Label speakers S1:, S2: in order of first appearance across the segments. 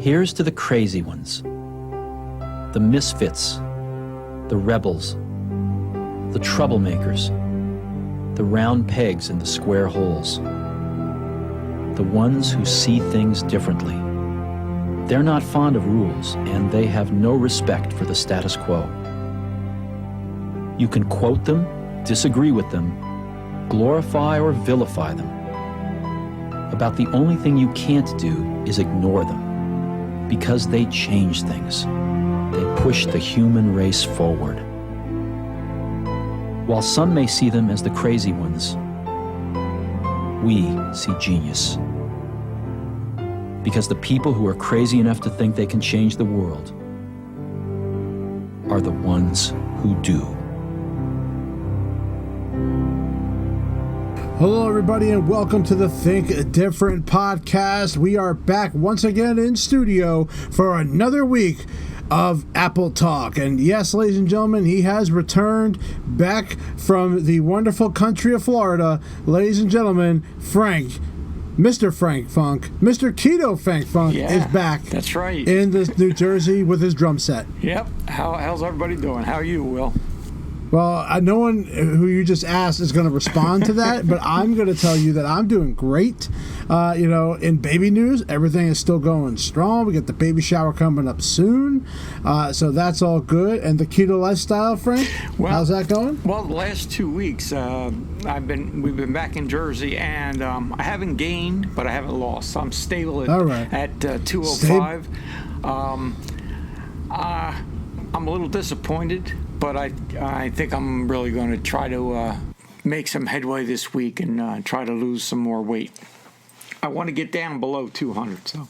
S1: Here's to the crazy ones, the misfits, the rebels, the troublemakers, the round pegs in the square holes, the ones who see things differently. They're not fond of rules, and they have no respect for the status quo. You can quote them, disagree with them, glorify or vilify them. About the only thing you can't do is ignore them, because they change things. They push the human race forward. While some may see them as the crazy ones, we see genius. Because the people who are crazy enough to think they can change the world are the ones who do.
S2: Hello, everybody, and welcome to the Think Different podcast. We are back once again in studio for another week of Apple Talk. And yes, ladies and gentlemen, he has returned back from the wonderful country of Florida. Ladies and gentlemen, Frank, Mr. Frank Funk, Mr. Keto Frank Funk is back.
S3: That's right.
S2: In this New Jersey with his drum set.
S3: Yep. How's everybody doing? How are you, Will?
S2: Well, no one who you just asked is going to respond to that, but I'm going to tell you that I'm doing great. In baby news, everything is still going strong. We get the baby shower coming up soon, so that's all good. And the keto lifestyle, Frank, how's that going?
S3: Well, the last 2 weeks, we've been back in Jersey, and I haven't gained, but I haven't lost. So I'm stable at 205. I'm a little disappointed, but I think I'm really going to try to make some headway this week and try to lose some more weight. I want to get down below 200. So.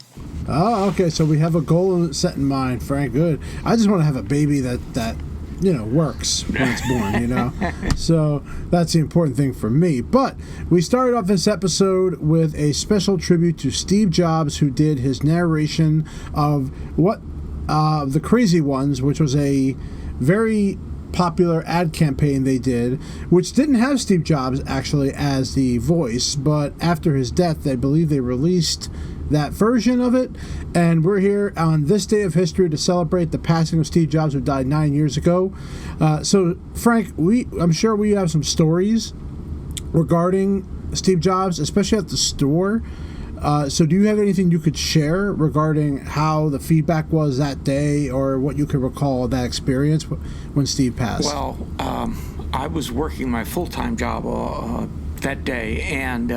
S2: Oh, okay. So we have a goal set in mind, Frank. Good. I just want to have a baby that works when it's born. So that's the important thing for me. But we started off this episode with a special tribute to Steve Jobs, who did his narration of The Crazy Ones, which was a very popular ad campaign they did, which didn't have Steve Jobs actually as the voice, but after his death, I believe they released that version of it, and we're here on this day of history to celebrate the passing of Steve Jobs, who died 9 years ago. So, Frank, I'm sure we have some stories regarding Steve Jobs, especially at the store. So do you have anything you could share regarding how the feedback was that day, or what you could recall of that experience when Steve passed?
S3: Well, I was working my full-time job that day, and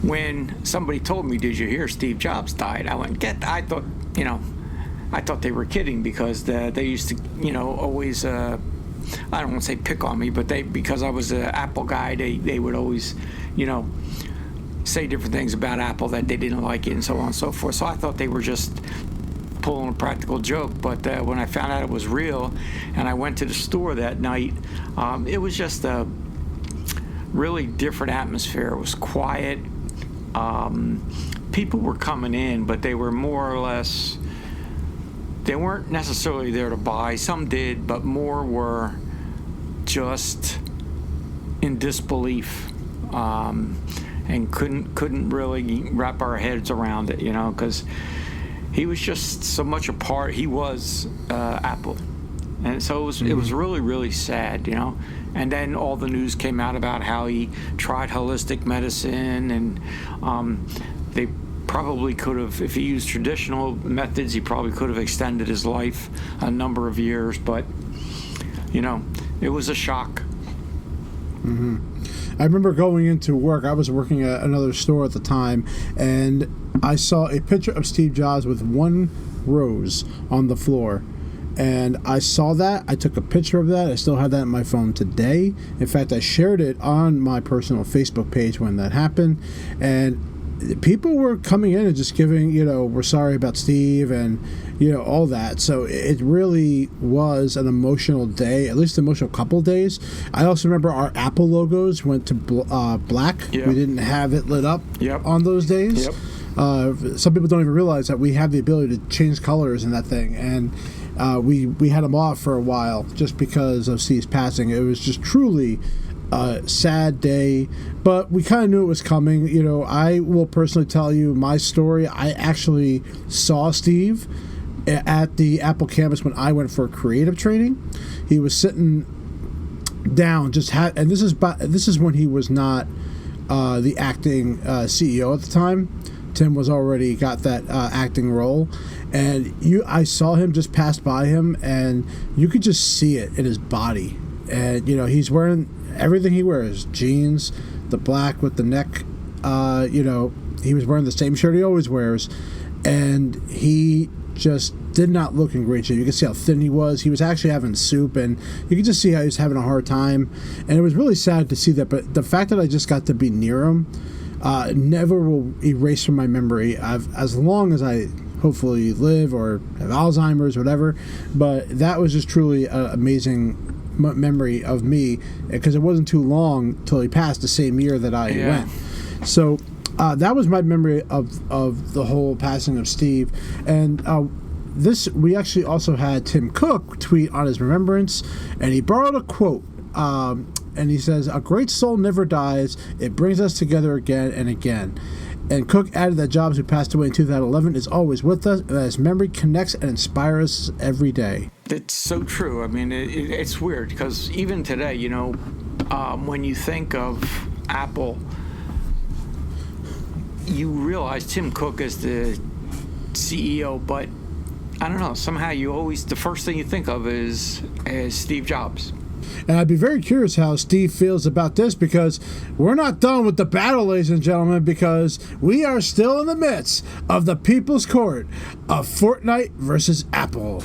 S3: when somebody told me, "Did you hear Steve Jobs died?" I went, I thought they were kidding, because they used to, always, I don't want to say pick on me, but because I was an Apple guy, they would always, say different things about Apple that they didn't like it, and so on and so forth. So I thought they were just pulling a practical joke. But when I found out it was real, and I went to the store that night, it was just a really different atmosphere. It was quiet. People were coming in, but they were more or less, they weren't necessarily there to buy. Some did, but more were just in disbelief. And couldn't really wrap our heads around it, because he was just so much a part. He was Apple, and so it was really, really sad, And then all the news came out about how he tried holistic medicine, and they probably could have, if he used traditional methods, he probably could have extended his life a number of years. But it was a shock.
S2: Mm-hmm. I remember going into work. I was working at another store at the time, and I saw a picture of Steve Jobs with one rose on the floor. And I saw that. I took a picture of that. I still have that on my phone today. In fact, I shared it on my personal Facebook page when that happened. And people were coming in and just giving, we're sorry about Steve, and, all that. So it really was an emotional day, at least an emotional couple days. I also remember our Apple logos went to black. Yep. We didn't have it lit up on those days. Yep. Some people don't even realize that we have the ability to change colors in that thing. And we had them off for a while just because of Steve's passing. It was just truly sad day, but we kind of knew it was coming. You know, I will personally tell you my story. I actually saw Steve at the Apple campus when I went for creative training. He was sitting down, and this is when he was not the acting CEO at the time. Tim was already got that acting role, and I saw him just pass by him, and you could just see it in his body. And you know, he's wearing everything he wears: jeans, the black with the neck. You know, he was wearing the same shirt he always wears, and he just did not look in great shape. You could see how thin he was. He was actually having soup, and you could just see how he was having a hard time. And it was really sad to see that. But the fact that I just got to be near him never will erase from my memory. As long as I hopefully live or have Alzheimer's, whatever. But that was just truly an amazing memory of me, because it wasn't too long till he passed the same year that I went. So that was my memory of the whole passing of Steve. And we actually also had Tim Cook tweet on his remembrance, and he borrowed a quote. And he says, "A great soul never dies. It brings us together again and again." And Cook added that Jobs, who passed away in 2011, is always with us, and that his memory connects and inspires us every day.
S3: It's so true. I mean, it's weird because even today, you know, when you think of Apple, you realize Tim Cook is the CEO, but I don't know, somehow the first thing you think of is Steve Jobs.
S2: And I'd be very curious how Steve feels about this, because we're not done with the battle, ladies and gentlemen, because we are still in the midst of the People's Court of Fortnite versus Apple.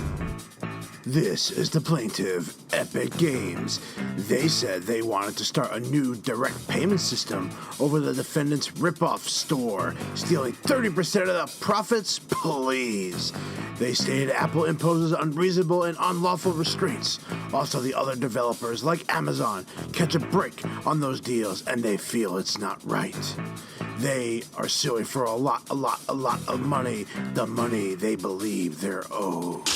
S2: This is the plaintiff, Epic Games. They said they wanted to start a new direct payment system over the defendant's ripoff store, stealing 30% of the profits, please. They stated Apple imposes unreasonable and unlawful restraints. Also, the other developers, like Amazon, catch a break on those deals, and they feel it's not right. They are suing for a lot of money, the money they believe they're owed.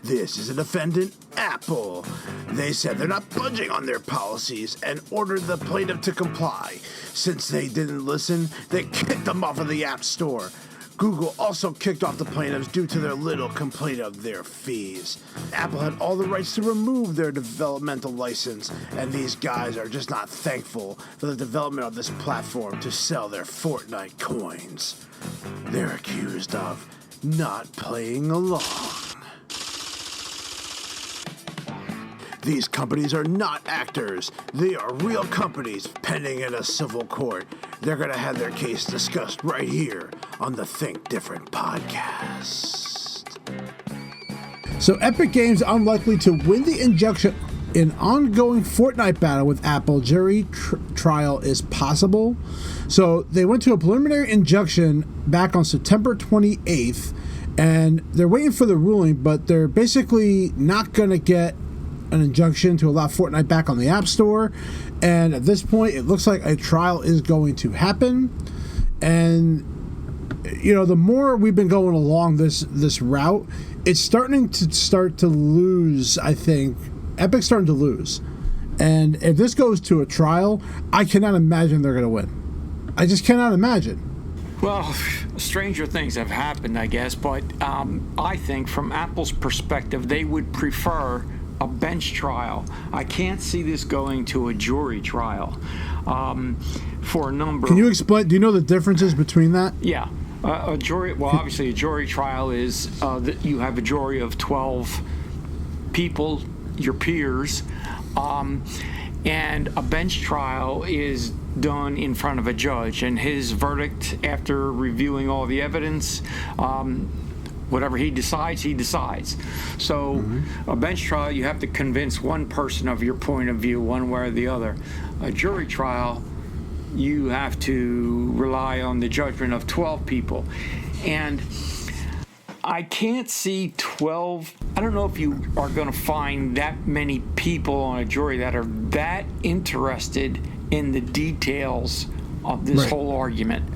S2: This is a defendant, Apple. They said they're not budging on their policies and ordered the plaintiff to comply. Since they didn't listen, they kicked them off of the App Store. Google also kicked off the plaintiffs due to their little complaint of their fees. Apple had all the rights to remove their developmental license, and these guys are just not thankful for the development of this platform to sell their Fortnite coins. They're accused of not playing along. These companies are not actors. They are real companies pending in a civil court. They're going to have their case discussed right here on the Think Different podcast. So Epic Games unlikely to win the injunction in ongoing Fortnite battle with Apple. Jury trial is possible. So they went to a preliminary injunction back on September 28th, and they're waiting for the ruling, but they're basically not going to get an injunction to allow Fortnite back on the App Store. And at this point, it looks like a trial is going to happen. And you know, the more we've been going along this route, it's starting to lose. I think Epic's starting to lose. And if this goes to a trial, I cannot imagine they're going to win. I just cannot imagine.
S3: Well, stranger things have happened, I guess. But I think from Apple's perspective, they would prefer a bench trial. I can't see this going to a jury trial for a number.
S2: Can you explain? Do you know the differences between that?
S3: Yeah. A jury, well, obviously a jury trial is that you have a jury of 12 people, your peers, and a bench trial is done in front of a judge, and his verdict, after reviewing all the evidence, whatever he decides, he decides. So a bench trial, you have to convince one person of your point of view, one way or the other. A jury trial, you have to rely on the judgment of 12 people. And I can't see 12. I don't know if you are going to find that many people on a jury that are that interested in the details of this whole argument.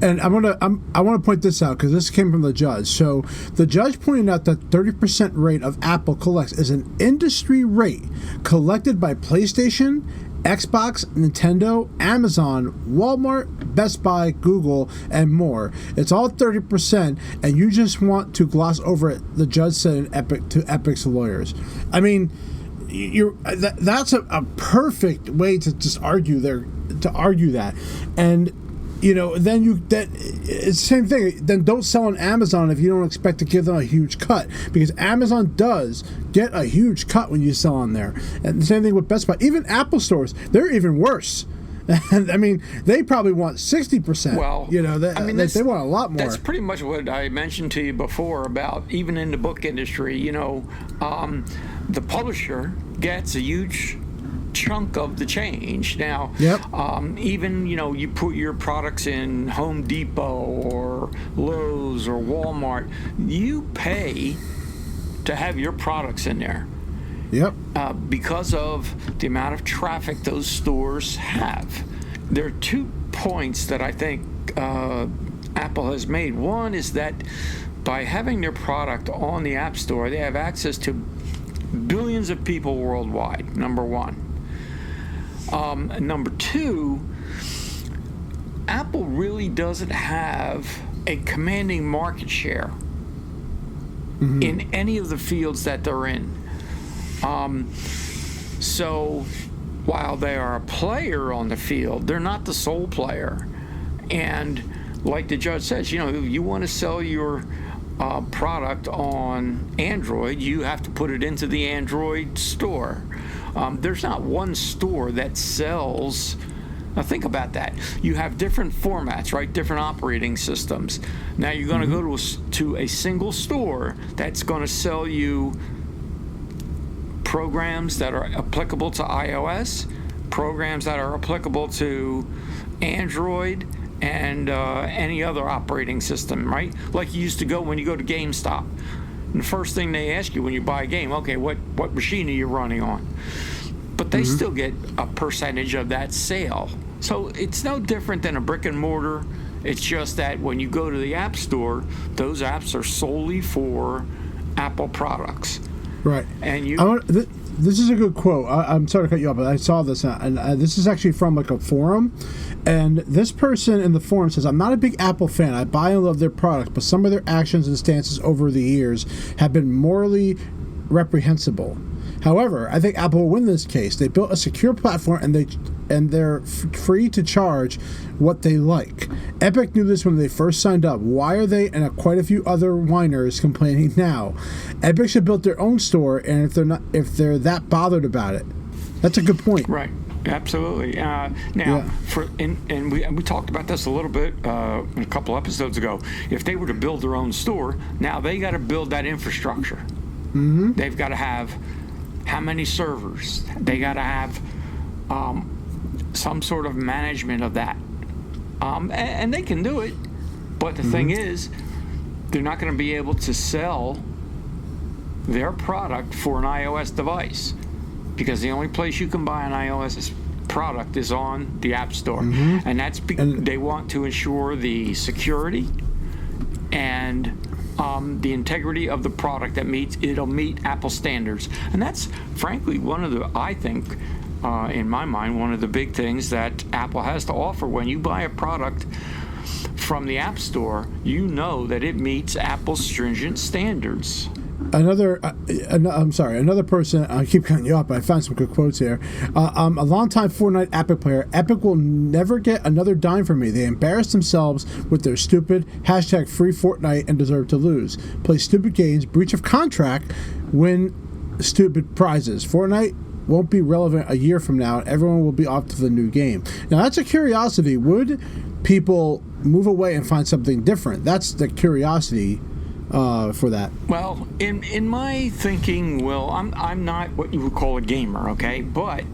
S2: And I want to point this out because this came from the judge. So the judge pointed out that 30% rate of Apple collects is an industry rate collected by PlayStation, Xbox, Nintendo, Amazon, Walmart, Best Buy, Google, and more. It's all 30%, and you just want to gloss over it, the judge said in Epic's lawyers. I mean, that's a perfect way to just argue that. And then it's the same thing. Then don't sell on Amazon if you don't expect to give them a huge cut, because Amazon does get a huge cut when you sell on there. And the same thing with Best Buy. Even Apple stores, they're even worse. And I mean, they probably want 60%.
S3: Well,
S2: they want a lot more.
S3: That's pretty much what I mentioned to you before about even in the book industry. The publisher gets a huge chunk of the change. Now, even you put your products in Home Depot or Lowe's or Walmart, you pay to have your products in there.
S2: Yep.
S3: Because of the amount of traffic those stores have. There are 2 points that I think Apple has made. One is that by having their product on the App Store, they have access to billions of people worldwide, number one. Number two, Apple really doesn't have a commanding market share in any of the fields that they're in. So while they are a player on the field, they're not the sole player. And like the judge says, if you want to sell your product on Android, you have to put it into the Android store. There's not one store that sells. Now think about that. You have different formats, right? Different operating systems. Now you're going to go to a single store that's going to sell you programs that are applicable to iOS, programs that are applicable to Android, and any other operating system, right? Like you used to go when you go to GameStop. And the first thing they ask you when you buy a game, okay, what machine are you running on? But they still get a percentage of that sale. So it's no different than a brick and mortar. It's just that when you go to the App Store, those apps are solely for Apple products.
S2: Right.
S3: And
S2: this is a good quote. I'm sorry to cut you off, but I saw this, and this is actually from like a forum. And this person in the forum says, "I'm not a big Apple fan. I buy and love their products, but some of their actions and stances over the years have been morally reprehensible. However, I think Apple will win this case. They built a secure platform, and they're free to charge what they like. Epic knew this when they first signed up. Why are they and quite a few other whiners complaining now? Epic should build their own store, and if they're that bothered about it." That's a good point.
S3: Right. Absolutely. We talked about this a little bit a couple episodes ago. If they were to build their own store, now they got to build that infrastructure. They've got to have how many servers? They got to have some sort of management of that. And they can do it. But the thing is, they're not going to be able to sell their product for an iOS device, because the only place you can buy an iOS product is on the App Store. And that's because they want to ensure the security and the integrity of the product, that it'll meet Apple standards. And that's frankly I think in my mind, one of the big things that Apple has to offer. When you buy a product from the App Store, you know that it meets Apple's stringent standards.
S2: Another person, I keep cutting you off, but I found some good quotes here. A longtime Fortnite Epic player, Epic will never get another dime from me. They embarrass themselves with their stupid #free Fortnite and deserve to lose. Play stupid games, breach of contract, win stupid prizes. Fortnite won't be relevant a year from now, and everyone will be off to the new game. Now, that's a curiosity. Would people move away and find something different? That's the curiosity for that.
S3: Well, in my thinking, I'm not what you would call a gamer, okay? But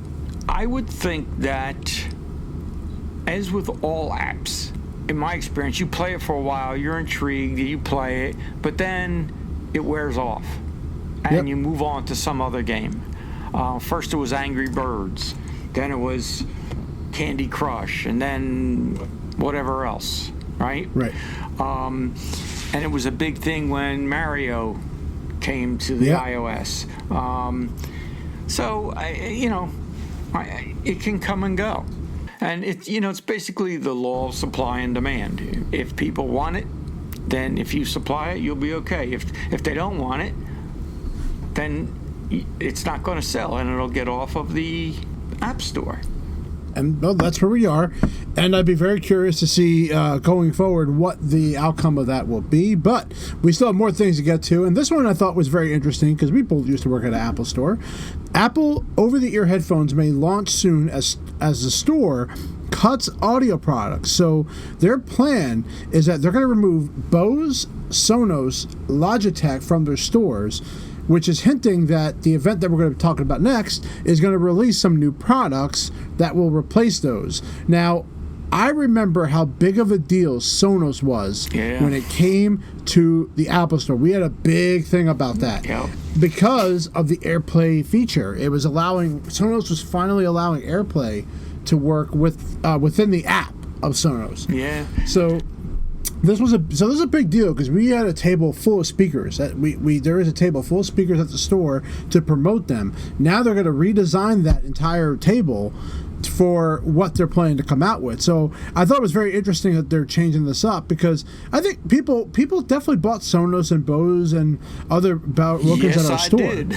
S3: I would think that, as with all apps, in my experience, you play it for a while, you're intrigued, you play it, but then it wears off, and you move on to some other game. First it was Angry Birds, then it was Candy Crush, and then whatever else. right?
S2: Right.
S3: And it was a big thing when Mario came to the
S2: Yep.
S3: iOS. So it can come and go, and it's basically the law of supply and demand. If people want it, then if you supply it, you'll be okay. If they don't want it, then it's not going to sell, and it'll get off of the App Store.
S2: And well, that's where we are. And I'd be very curious to see going forward what the outcome of that will be. But we still have more things to get to. And this one I thought was very interesting because we both used to work at an Apple store. Apple over-the-ear headphones may launch soon as the store cuts audio products. So their plan is that they're going to remove Bose, Sonos, Logitech from their stores, which is hinting that the event that we're going to be talking about next is going to release some new products that will replace those. Now, I remember how big of a deal Sonos was when it came to the Apple Store. We had a big thing about that because of the AirPlay feature. It was Sonos was finally allowing AirPlay to work within the app of Sonos.
S3: Yeah.
S2: So this was a big deal because we had a table full of speakers. There is a table full of speakers at the store to promote them. Now they're going to redesign that entire table for what they're planning to come out with. So I thought it was very interesting that they're changing this up because I think people definitely bought Sonos and Bose and other Wilkins at our store.
S3: Did.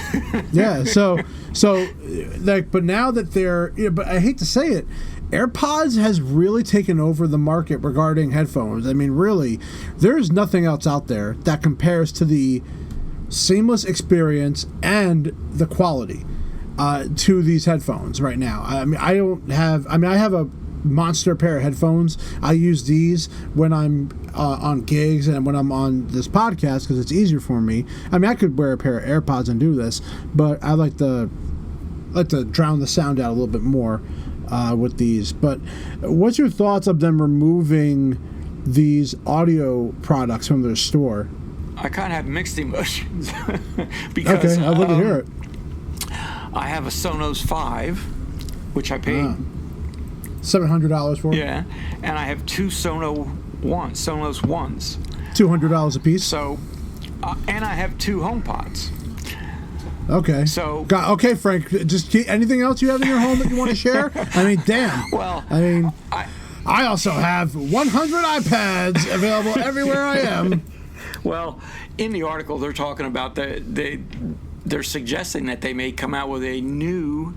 S2: Yeah. So but now that but I hate to say it, AirPods has really taken over the market regarding headphones. I mean, really, there's nothing else out there that compares to the seamless experience and the quality to these headphones right now. I mean, I have a monster pair of headphones. I use these when I'm on gigs and when I'm on this podcast because it's easier for me. I mean, I could wear a pair of AirPods and do this, but I like to drown the sound out a little bit more with these. But what's your thoughts of them removing these audio products from their store?
S3: I kind of have mixed emotions because
S2: okay, I'd love to hear it.
S3: I have a Sonos 5, which I paid
S2: $700 for.
S3: Yeah, and I have two Sonos ones,
S2: $200 a piece.
S3: So, and I have two HomePods.
S2: Okay.
S3: So,
S2: okay, Frank. Just anything else you have in your home that you want to share? I mean, damn.
S3: Well,
S2: I mean, I also have 100 iPads available everywhere I am.
S3: Well, in the article, they're talking about they're suggesting that they may come out with a new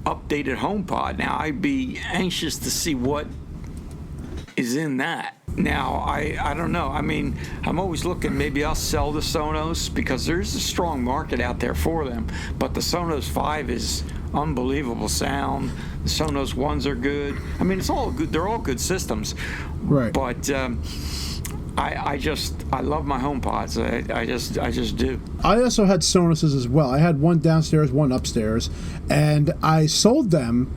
S3: updated HomePod. Now, I'd be anxious to see what is in that. Now, I don't know. I mean, I'm always looking. Maybe I'll sell the Sonos because there's a strong market out there for them. But the Sonos 5 is unbelievable sound. The Sonos 1s are good. I mean, it's all good. They're all good systems.
S2: Right.
S3: But I love my HomePods. I just do.
S2: I also had Sonoses as well. I had one downstairs, one upstairs, and I sold them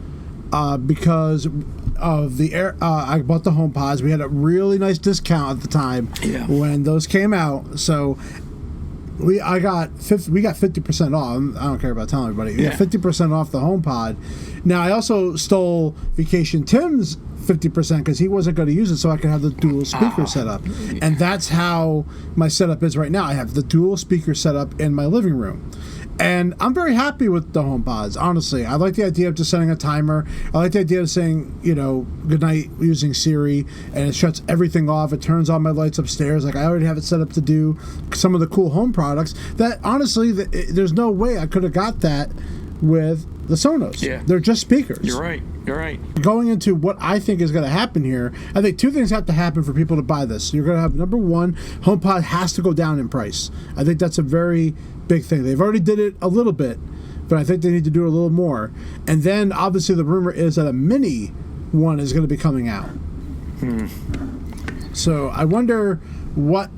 S2: because of the I bought the HomePods. We had a really nice discount at the time when those came out. So we got 50% off. I don't care about telling everybody. We got 50% off the HomePod. Now I also stole Vacation Tim's 50% because he wasn't going to use it, so I could have the dual speaker setup. And that's how my setup is right now. I have the dual speaker setup in my living room. And I'm very happy with the HomePods, honestly. I like the idea of just setting a timer. I like the idea of saying, good night using Siri, and it shuts everything off. It turns on my lights upstairs. Like, I already have it set up to do some of the cool home products that, honestly, there's no way I could have got that with the Sonos.
S3: Yeah.
S2: They're just speakers.
S3: You're right.
S2: Going into what I think is going to happen here, I think two things have to happen for people to buy this. You're going to have, number one, HomePod has to go down in price. I think that's a very big thing. They've already did it a little bit, but I think they need to do a little more. And then, obviously, the rumor is that a mini one is going to be coming out. So I wonder what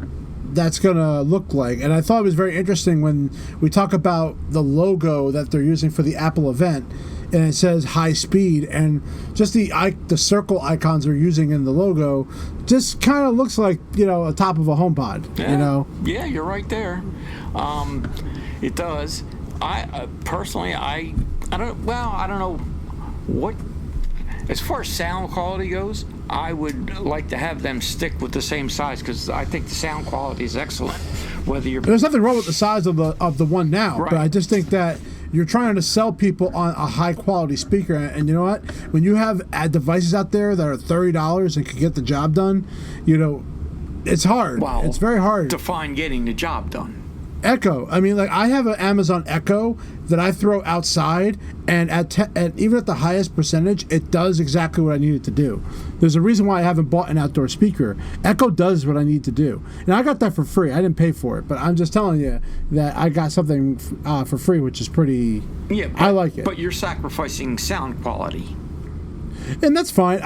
S2: that's going to look like. And I thought it was very interesting when we talk about the logo that they're using for the Apple event, and it says high speed, and just the circle icons they're using in the logo just kind of looks like, a top of a HomePod,
S3: Yeah, you're right there. It does. I personally, I don't know what as far as sound quality goes, I would like to have them stick with the same size because I think the sound quality is excellent. Whether you're
S2: There's nothing wrong with the size of the one now,
S3: Right.
S2: but I just think that you're trying to sell people on a high quality speaker, and you know what? When you have devices out there that are $30 and can get the job done, it's hard.
S3: Well,
S2: it's very hard.
S3: to find getting the job done.
S2: Echo. I mean, like I have an Amazon Echo that I throw outside, and even at the highest percentage, it does exactly what I need it to do. There's a reason why I haven't bought an outdoor speaker. Echo does what I need to do, and I got that for free. I didn't pay for it, but I'm just telling you that I got something for free, which is pretty.
S3: Yeah,
S2: I like it.
S3: But you're sacrificing sound quality.
S2: And that's fine.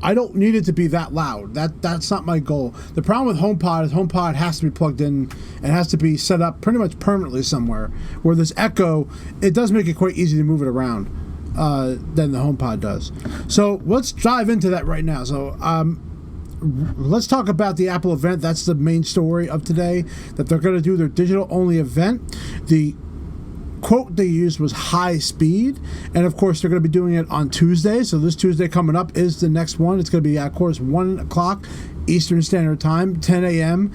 S2: I don't need it to be that loud. That's not my goal. The problem with HomePod is HomePod has to be plugged in and has to be set up pretty much permanently somewhere. Where this Echo, it does make it quite easy to move it around than the HomePod does. So let's dive into that right now. So let's talk about the Apple event. That's the main story of today, that they're going to do their digital-only event. The quote they used was high speed, and of course they're going to be doing it on Tuesday. So this Tuesday coming up is the next one. It's going to be, of course, 1 o'clock Eastern Standard Time, 10 a.m.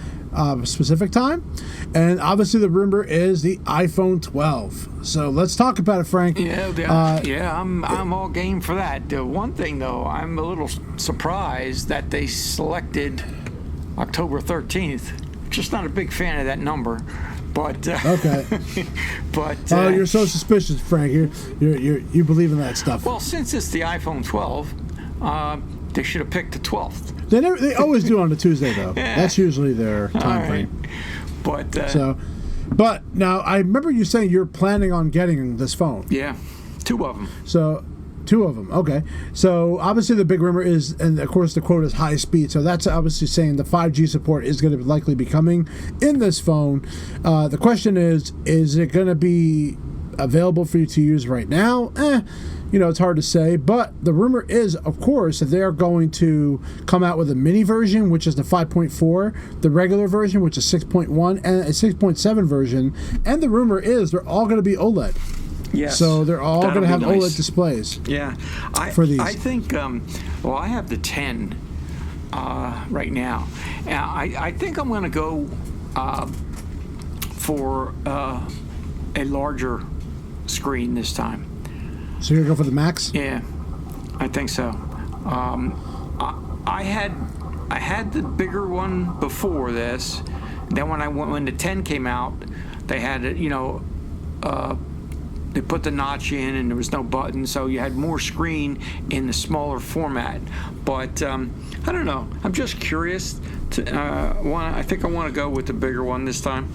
S2: Specific time, and obviously the rumor is the iPhone 12. So let's talk about it, Frank.
S3: I'm all game for that. One thing though, I'm a little surprised that they selected October 13th. Just not a big fan of that number. But
S2: okay.
S3: But
S2: you're so suspicious, Frank. You believe in that stuff.
S3: Well, since it's the iPhone 12, they should have picked the 12th.
S2: They always do on a Tuesday though.
S3: Yeah.
S2: That's usually their time frame.
S3: But
S2: but now I remember you saying you're planning on getting this phone.
S3: yeah, 2 of them.
S2: So. 2 of them, okay. So obviously the big rumor is, and of course the quote is high speed. So that's obviously saying the 5G support is going to likely be coming in this phone. The question is it going to be available for you to use right now? It's hard to say. But the rumor is, of course, that they are going to come out with a mini version, which is the 5.4, the regular version, which is 6.1, and a 6.7 version. And the rumor is they're all going to be OLED.
S3: Yes.
S2: So they're all going to have
S3: nice.
S2: OLED displays.
S3: Yeah.
S2: For these.
S3: I think, I have the 10 right now. And I think I'm going to go for a larger screen this time.
S2: So you're going to go for the Max?
S3: Yeah, I think so. I had the bigger one before this. Then when the 10 came out, they had it, they put the notch in and there was no button, so you had more screen in the smaller format. But I don't know. I'm just curious. I think I want to go with the bigger one this time.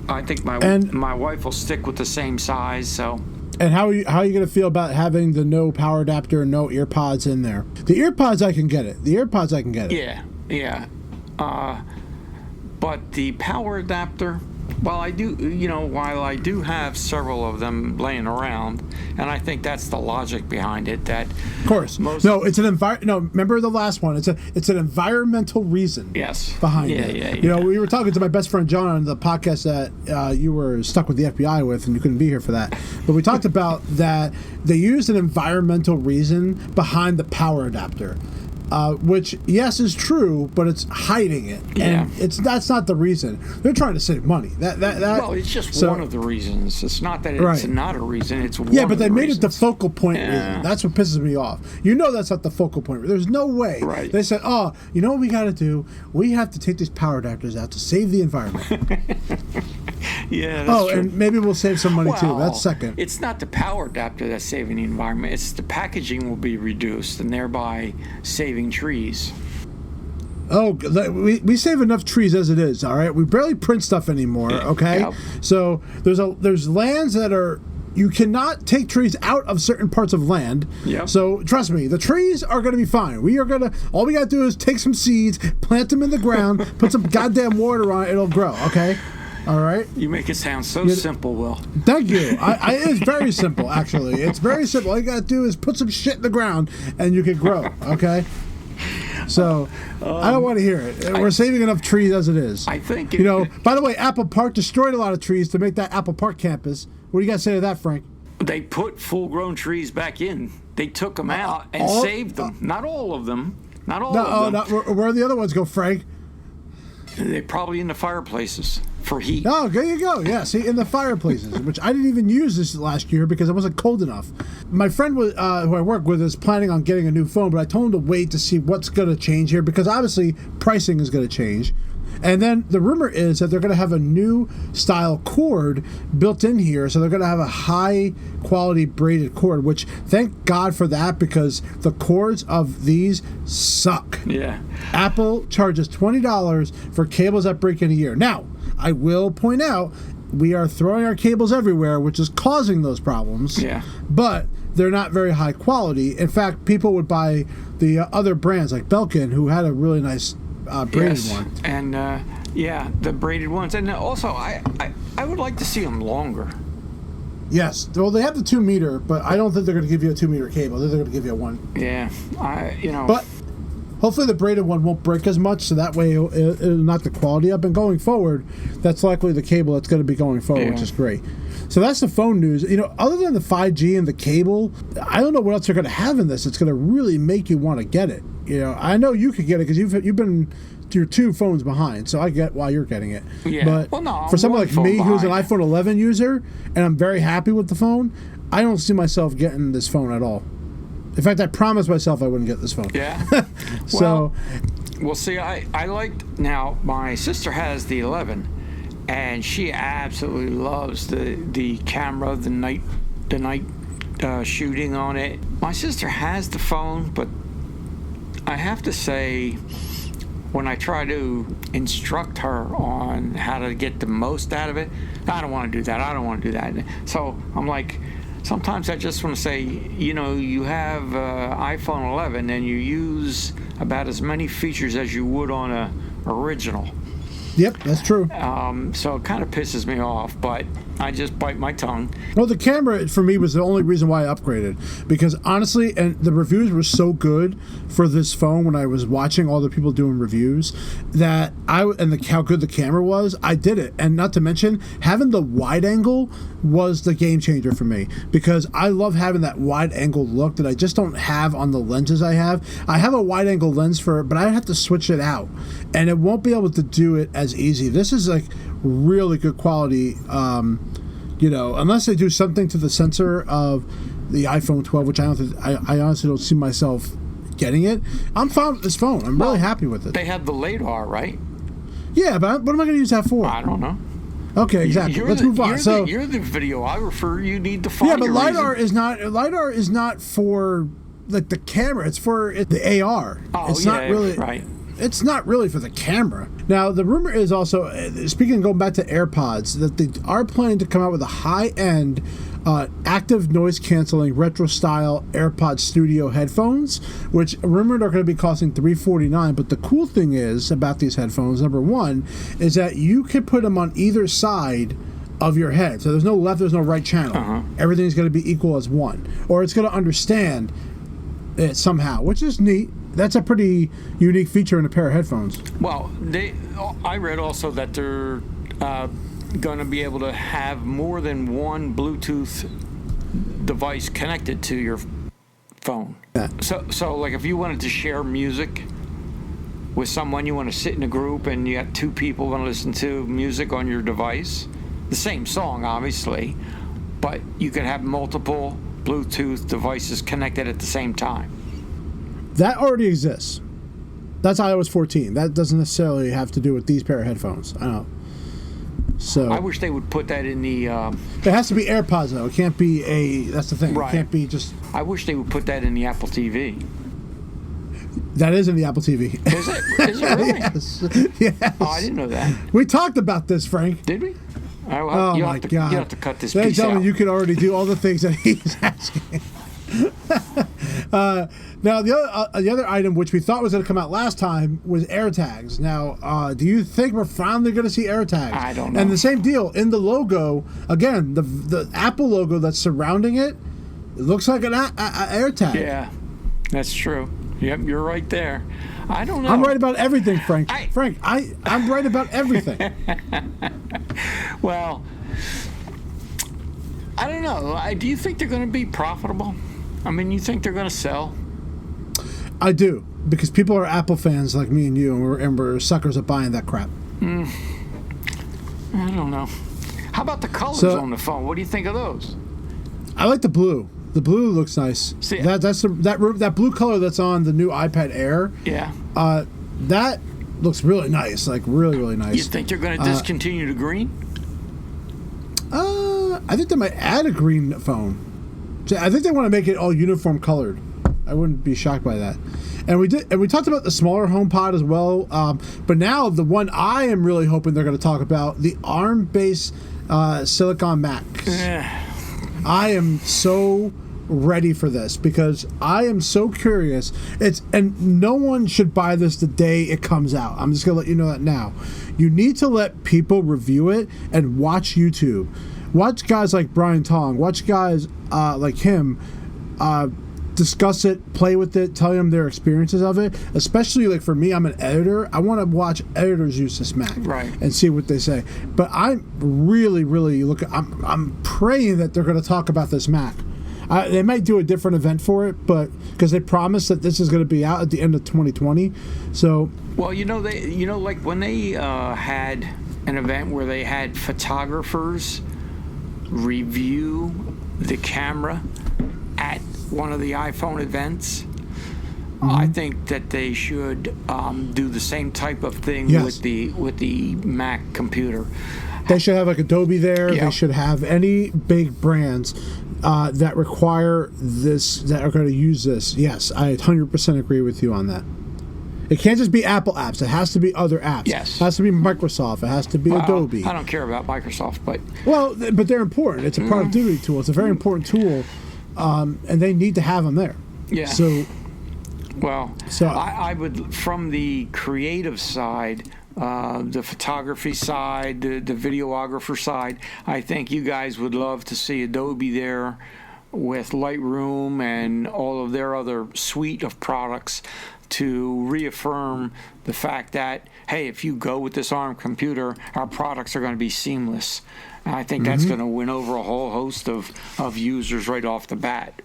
S3: I think my wife will stick with the same size. So.
S2: And how are you going to feel about having the no power adapter and no earpods in there? The earpods I can get it.
S3: Yeah. But the power adapter. Well, while I do have several of them laying around, and I think that's the logic behind it. That
S2: of course, it's an remember the last one? It's an environmental reason.
S3: Yes.
S2: Behind it. Yeah. We were talking to my best friend John on the podcast that you were stuck with the FBI with, and you couldn't be here for that. But we talked about that they used an environmental reason behind the power adapter. Which, yes, is true, but it's hiding it.
S3: Yeah.
S2: And that's not the reason. They're trying to save money.
S3: Well, it's just one of the reasons. It's not that it's not a reason. It's one of the reasons.
S2: Yeah, but they made it the focal point reason. That's what pisses me off. That's not the focal point. There's no way.
S3: Right.
S2: They said, you know what we got to do? We have to take these power adapters out to save the environment.
S3: Yeah, that's true.
S2: And maybe we'll save some money too. That's second.
S3: It's not the power adapter that's saving the environment. It's the packaging will be reduced and thereby saving trees.
S2: Oh, we save enough trees as it is. All right, we barely print stuff anymore. Okay,
S3: Yep.
S2: So there's lands that are. You cannot take trees out of certain parts of land.
S3: Yep.
S2: So trust me, the trees are going to be fine. All we got to do is take some seeds, plant them in the ground, put some goddamn water on it, it'll grow. Okay. All right.
S3: You make it sound so simple, Will.
S2: Thank you. It's very simple, actually. It's very simple. All you got to do is put some shit in the ground, and you can grow. Okay. So I don't want to hear it. We're saving enough trees as it is.
S3: I think.
S2: By the way, Apple Park destroyed a lot of trees to make that Apple Park campus. What do you got to say to that, Frank?
S3: They put full-grown trees back in they took them out and
S2: all-
S3: saved them. Not all of them. Not all
S2: No,
S3: of them.
S2: where the other ones go, Frank?
S3: They're probably in the fireplaces for heat.
S2: Oh, there you go. Yeah, see, in the fireplaces, which I didn't even use this last year because it wasn't cold enough. My friend who I work with is planning on getting a new phone, but I told him to wait to see what's going to change here because obviously pricing is going to change. And then the rumor is that they're going to have a new style cord built in here. So they're going to have a high quality braided cord, which thank God for that because the cords of these suck.
S3: Yeah.
S2: Apple charges $20 for cables that break in a year. Now, I will point out we are throwing our cables everywhere, which is causing those problems.
S3: Yeah.
S2: But they're not very high quality. In fact, people would buy the other brands like Belkin, who had a really nice braided one.
S3: And yeah, the braided ones. And also, I would like to see them longer.
S2: Yes. Well, they have the 2 meter, but I don't think they're going to give you a 2 meter cable. They're going to give you a 1.
S3: Yeah,
S2: But hopefully the braided one won't break as much, so that way it'll knock the quality up. And going forward, that's likely the cable that's going to be going forward, which is great. So that's the phone news. You know, other than the 5G and the cable, I don't know what else they're going to have in this. It's going to really make you want to get it. You know, I know you could get it because you've been your 2 phones behind, so I get why you're getting it.
S3: Yeah.
S2: But
S3: well, no,
S2: for someone like me who's an
S3: behind.
S2: iPhone 11 user and I'm very happy with the phone, I don't see myself getting this phone at all. In fact, I promised myself I wouldn't get this phone.
S3: Yeah.
S2: So,
S3: well, see, I liked. Now, my sister has the 11, and she absolutely loves the camera, the night shooting on it. My sister has the phone, but I have to say, when I try to instruct her on how to get the most out of it, I don't want to do that. I don't want to do that. So I'm like, sometimes I just want to say, you know, you have iPhone 11 and you use about as many features as you would on a original.
S2: yep, that's true.
S3: So it kind of pisses me off, but I just bite my tongue.
S2: Well, the camera for me was the only reason why I upgraded because honestly, and the reviews were so good for this phone when I was watching all the people doing reviews that how good the camera was, I did it. And not to mention having the wide angle was the game changer for me because I love having that wide angle look that I just don't have on the lenses I have. I have a wide angle lens for it, but I have to switch it out, and it won't be able to do it as easy. This is like really good quality. You know, unless they do something to the sensor of the iPhone 12, which I honestly don't see myself getting it. I'm fine with this phone. I'm really happy with it.
S3: They have the LiDAR, right?
S2: Yeah, but what am I going to use that for?
S3: I don't know.
S2: Okay, exactly. Let's move on.
S3: You're the videographer. You need to find.
S2: Yeah, but
S3: your
S2: LiDAR
S3: reason.
S2: is not for like the camera. It's for the AR.
S3: Oh,
S2: it's
S3: yeah,
S2: not really
S3: right.
S2: It's not really for the camera. Now, the rumor is also, speaking, going back to AirPods, that they are planning to come out with a high-end active noise-canceling retro-style AirPod Studio headphones, which rumored are going to be costing $349. But the cool thing is about these headphones, number one, is that you can put them on either side of your head. So there's no left, there's no right channel. Everything's going to be equal as one. Or it's going to understand it somehow, which is neat. That's a pretty unique feature in a pair of headphones.
S3: Well, I read also that they're going to be able to have more than one Bluetooth device connected to your phone.
S2: Yeah.
S3: So like if you wanted to share music with someone, you want to sit in a group and you got 2 people want to listen to music on your device, the same song obviously, but you could have multiple Bluetooth devices connected at the same time.
S2: That already exists. That's iOS 14. That doesn't necessarily have to do with these pair of headphones. I know. So
S3: I wish they would put that in the.
S2: It has to be AirPods though. It can't be a. That's the thing.
S3: Right.
S2: It can't be just.
S3: I wish they would put that in the Apple TV.
S2: That is in the Apple TV.
S3: Is it? Is it really?
S2: Yes. Yes.
S3: Oh, I didn't know that.
S2: We talked about this, Frank.
S3: Did we?
S2: Oh my God!
S3: You have to cut this
S2: Ladies and
S3: piece
S2: gentlemen,
S3: out.
S2: you can already do all the things that he's asking. Now, the other item which we thought was going to come out last time was Airtags. Now, do you think we're finally going to see Airtags?
S3: I don't know.
S2: And the same deal in the logo. Again, the Apple logo that's surrounding it, it looks like an Airtag.
S3: Yeah, that's true. Yep, you're right there. I don't know.
S2: I'm right about everything, Frank.
S3: I-
S2: I'm right about everything.
S3: Well, I don't know. Do you think they're going to be profitable? I mean, you think they're going to sell?
S2: I do, because people are Apple fans like me and you, and we're suckers at buying that crap.
S3: I don't know. How about the colors on the phone? What do you think of those?
S2: I like the blue. The blue looks nice.
S3: See,
S2: that blue color that's on the new iPad Air.
S3: Yeah.
S2: That looks really nice. Like really, really nice.
S3: You think they're going to discontinue the green?
S2: I think they might add a green phone. So I think they want to make it all uniform colored. I wouldn't be shocked by that. And we talked about the smaller HomePod as well. But now the one I am really hoping they're going to talk about, the ARM-based Silicon Macs. I am so ready for this because I am so curious. And no one should buy this the day it comes out. I'm just going to let you know that now. You need to let people review it and watch YouTube. Watch guys like Brian Tong. Watch guys like him discuss it, play with it, tell them their experiences of it. Especially like for me, I'm an editor. I want to watch editors use this Mac and see what they say. But I'm really, really I'm praying that they're going to talk about this Mac. They might do a different event for it, but because they promised that this is going to be out at the end of 2020. So,
S3: well, like when they had an event where they had photographers review the camera at one of the iPhone events. I think that they should do the same type of thing with the Mac computer.
S2: They should have like Adobe there.
S3: Yep.
S2: They should have any big brands that require this, that are going to use this. Yes, I 100% agree with you on that. It can't just be Apple apps. It has to be other apps.
S3: Yes.
S2: It has to be Microsoft. It has to be Adobe.
S3: I don't care about Microsoft, but...
S2: Well, but they're important. It's a productivity tool. It's a very important tool, and they need to have them there.
S3: Yeah.
S2: So
S3: I would, from the creative side, the photography side, the videographer side, I think you guys would love to see Adobe there with Lightroom and all of their other suite of products to reaffirm the fact that, hey, if you go with this ARM computer, our products are going to be seamless. And I think that's going to win over a whole host of users right off the bat.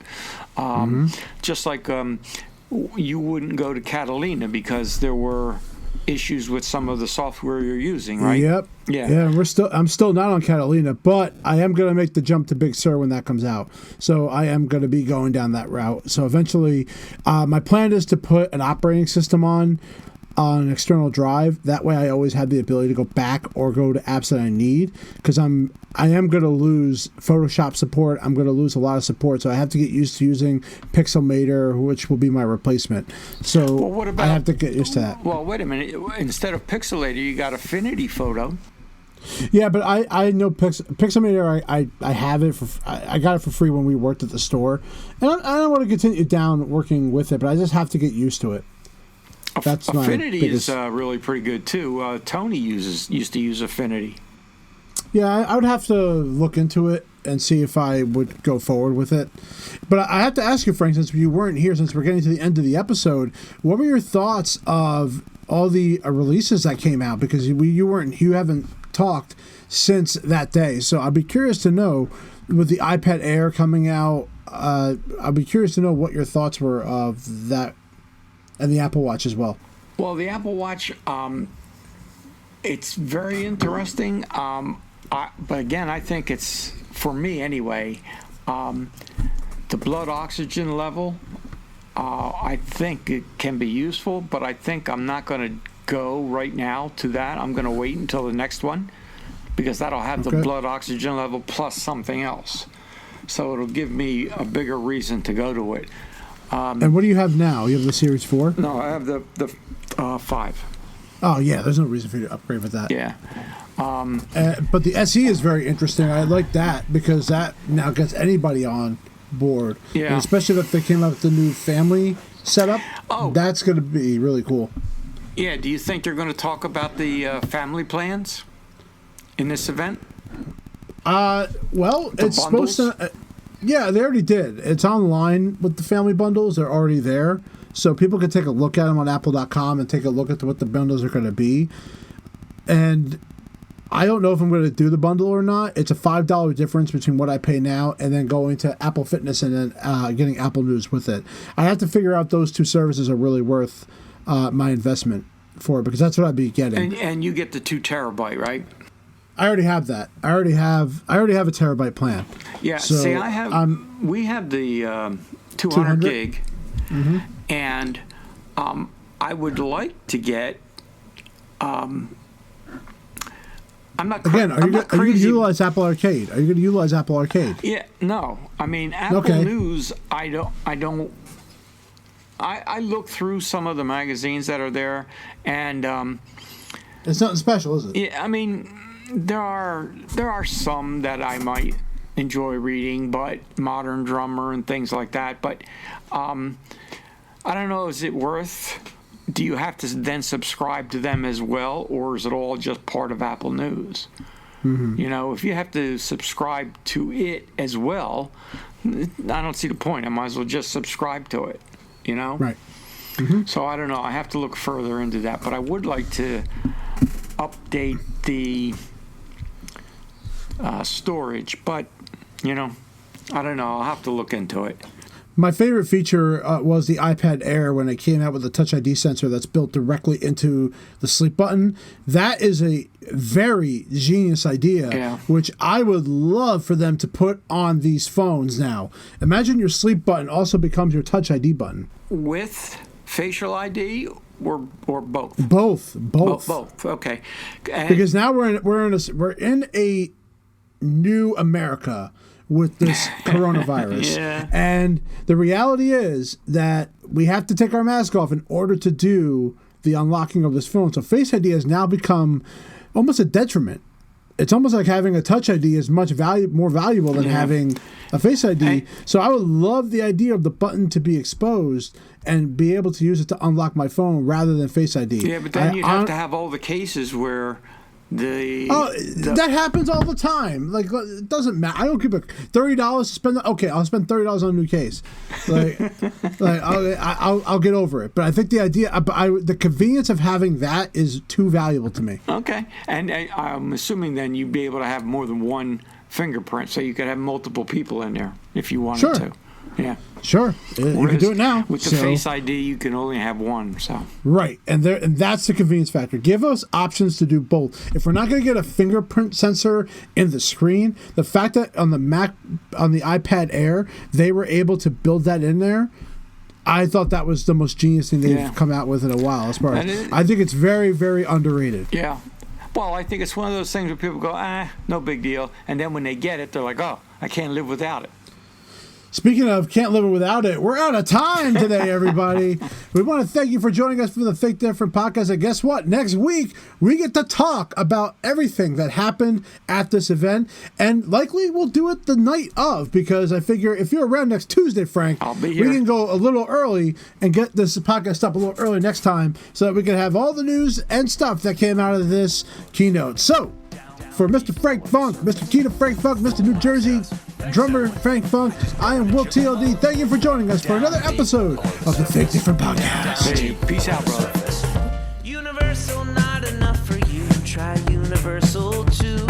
S3: Just like you wouldn't go to Catalina because there were issues with some of the software you're using, right?
S2: Yep. Yeah. I'm still not on Catalina, but I am going to make the jump to Big Sur when that comes out. So I am going to be going down that route. So eventually, my plan is to put an operating system on an external drive. That way, I always have the ability to go back or go to apps that I need. Because I am going to lose Photoshop support. I'm going to lose a lot of support. So I have to get used to using Pixelmator, which will be my replacement. So I have to get used to that.
S3: Well, wait a minute. Instead of Pixelator, you got Affinity Photo.
S2: Yeah, but I know Pixelmator. I have it I got it for free when we worked at the store, and I don't want to continue down working with it, but I just have to get used to it. That's
S3: Affinity is really pretty good too. Tony used to use Affinity.
S2: Yeah, I would have to look into it and see if I would go forward with it. But I have to ask you, Frank, since you weren't here, since we're getting to the end of the episode, what were your thoughts of all the releases that came out? Because you haven't talked since that day, so I'd be curious to know, with the iPad Air coming out, I'd be curious to know what your thoughts were of that, and the Apple Watch as well.
S3: Well, the Apple Watch, it's very interesting, but again, I think it's, for me anyway, the blood oxygen level, I think it can be useful, but I think I'm not going to go right now to that. I'm going to wait until the next one, because that'll have the blood oxygen level plus something else. So it'll give me a bigger reason to go to it.
S2: And what do you have now? You have the Series 4?
S3: No, I have the 5.
S2: Oh, yeah, there's no reason for you to upgrade with that.
S3: Yeah.
S2: But the SE is very interesting. I like that because that now gets anybody on board.
S3: Yeah.
S2: And especially if they came up with the new family setup.
S3: Oh.
S2: That's going to be really cool.
S3: Yeah, do you think they're going to talk about the family plans in this event?
S2: Well, it's
S3: bundles?
S2: supposed to... yeah, they already did. It's online with the family bundles. They're already there. So people can take a look at them on Apple.com and take a look at what the bundles are going to be. And I don't know if I'm going to do the bundle or not. It's a $5 difference between what I pay now and then going to Apple Fitness and then getting Apple News with it. I have to figure out those two services are really worth my investment for it, because that's what I'd be getting.
S3: And you get the 2 terabyte, right?
S2: I already have that. I already have a terabyte plan.
S3: Yeah.
S2: So
S3: see, we have the 200 gig, and I would like to get. I'm not.
S2: Again, are you going to
S3: crazy.
S2: utilize Apple Arcade? Are you going to utilize Apple Arcade?
S3: Yeah. No. I mean, Apple News. I don't. I look through some of the magazines that are there, and
S2: it's nothing special, is it?
S3: yeah. I mean, there are some that I might enjoy reading, but Modern Drummer and things like that. But I don't know. Is it worth? Do you have to then subscribe to them as well, or is it all just part of Apple News? You know, if you have to subscribe to it as well, I don't see the point. I might as well just subscribe to it, you know?
S2: Right.
S3: So I don't know. I have to look further into that. But I would like to update the storage. But, you know, I don't know. I'll have to look into it.
S2: My favorite feature was the iPad Air when it came out with the Touch ID sensor that's built directly into the sleep button. That is a very genius idea, which I would love for them to put on these phones now. Imagine your sleep button also becomes your Touch ID button.
S3: With facial ID or both?
S2: Both.
S3: Both. Okay. And
S2: because now we're in a new America with this coronavirus. And the reality is that we have to take our mask off in order to do the unlocking of this phone. So Face ID has now become almost a detriment. It's almost like having a Touch ID is much more valuable than having a Face ID. So I would love the idea of the button to be exposed and be able to use it to unlock my phone rather than Face ID.
S3: Yeah, but then you'd have to have all the cases where
S2: that happens all the time. Like, it doesn't matter. I don't give a $30 to spend. Okay, I'll spend $30 on a new case. Like I'll get over it. But I think the idea, the convenience of having that is too valuable to me.
S3: Okay, and I'm assuming then you'd be able to have more than one fingerprint, so you could have multiple people in there if you wanted to. Yeah.
S2: Sure. You can do it now.
S3: With the Face ID, you can only have one. So
S2: right, and that's the convenience factor. Give us options to do both. If we're not going to get a fingerprint sensor in the screen, the fact that on the iPad Air, they were able to build that in there, I thought that was the most genius thing they've come out with in a while. As far as I think it's very, very underrated.
S3: Yeah. Well, I think it's one of those things where people go, no big deal. And then when they get it, they're like, oh, I can't live without it.
S2: Speaking of can't live without it, we're out of time today, everybody. We want to thank you for joining us for the Think Different podcast. And guess what? Next week, we get to talk about everything that happened at this event. And likely we'll do it the night of, because I figure if you're around next Tuesday, Frank,
S3: I'll be here.
S2: We can go a little early and get this podcast up a little early next time so that we can have all the news and stuff that came out of this keynote. So, for Mr. Frank Funk, Mr. Keita Frank Funk, Mr. New Jersey drummer Frank Funk, I am Will TLD. Thank you for joining us for another episode of the Think Different podcast.
S3: Hey, peace out, brother.
S4: Universal, not enough for you. Try Universal too.